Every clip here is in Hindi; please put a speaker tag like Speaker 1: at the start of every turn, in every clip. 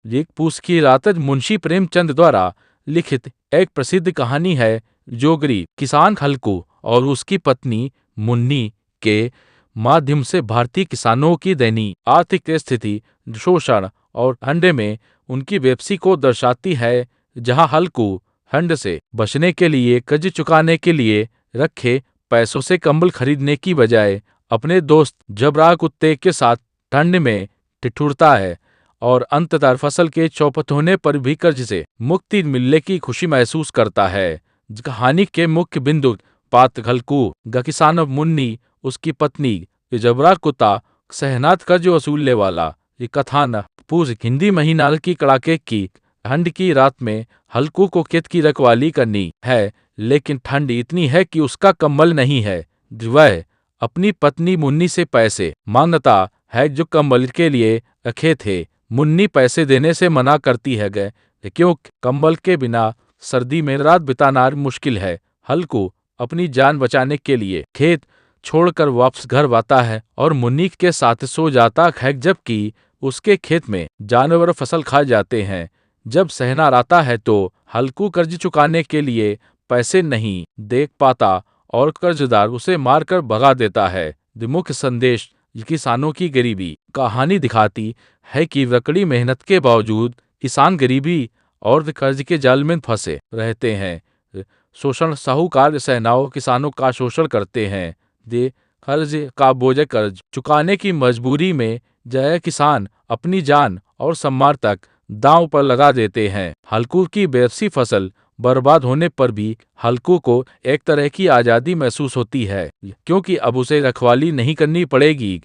Speaker 1: ये पूस की रात मुंशी प्रेमचंद द्वारा लिखित एक प्रसिद्ध कहानी है जो गरीब किसान हल्कू और उसकी पत्नी मुन्नी के माध्यम से भारतीय किसानों की दयनीय आर्थिक स्थिति, शोषण और ठंड में उनकी बेबसी को दर्शाती है। जहां हल्कू ठंड से बचने के लिए कर्ज चुकाने के लिए रखे पैसों से कंबल खरीदने की बजाय अपने दोस्त जबरा कुत्ते के साथ ठंड में ठिठुरता है और अंततः फसल के चौपट होने पर भी कर्ज से मुक्ति मिलने की खुशी महसूस करता है। कहानी के मुख्य बिंदु पात्र हल्कू ग किसान मुन्नी, उसकी पत्नी जबरा कुत्ता, सहनाथ कर्ज वसूलने वाला। ये कथानक पूर्व हिंदी महीना की कड़ाके की ठंड की रात में हल्कू को खेत की रखवाली करनी है, लेकिन ठंड इतनी है कि उसका कंबल नहीं है। वह अपनी पत्नी मुन्नी से पैसे मांगता है जो कंबल के लिए रखे थे। मुन्नी पैसे देने से मना करती है गए क्योंकि कंबल के बिना सर्दी में रात बिताना मुश्किल है। हल्कू अपनी जान बचाने के लिए खेत छोड़कर वापस घर आता है और मुन्नी के साथ सो जाता है, जबकि उसके खेत में जानवर फसल खा जाते हैं। जब सहनार आता है तो हल्कू कर्ज चुकाने के लिए पैसे नहीं देख पाता और कर्जदार उसे मारकर भगा देता है। मुख्य संदेश किसानों की गरीबी। कहानी दिखाती है कि कड़ी मेहनत के बावजूद किसान गरीबी और कर्ज के जाल में फंसे रहते हैं। शोषण साहूकार सेनाओं किसानों का शोषण करते हैं। दे कर्ज का बोझ कर्ज चुकाने की मजबूरी में जय किसान अपनी जान और सम्मान तक दांव पर लगा देते हैं। हल्कू की बेबसी फसल बर्बाद होने पर भी हल्कू को एक तरह की आज़ादी महसूस होती है, क्योंकि अब उसे रखवाली नहीं करनी पड़ेगी।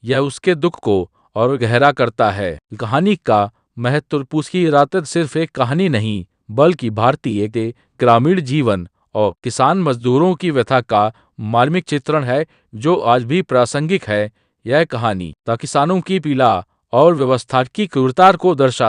Speaker 1: यह उसके दुख को और गहरा करता है। कहानी का महत्व पूस की रात सिर्फ एक कहानी नहीं, बल्कि भारतीय ग्रामीण जीवन और किसान मजदूरों की व्यथा का मार्मिक चित्रण है जो आज भी प्रासंगिक है। यह कहानी किसानों की पीड़ा और व्यवस्था की क्रूरता को दर्शाती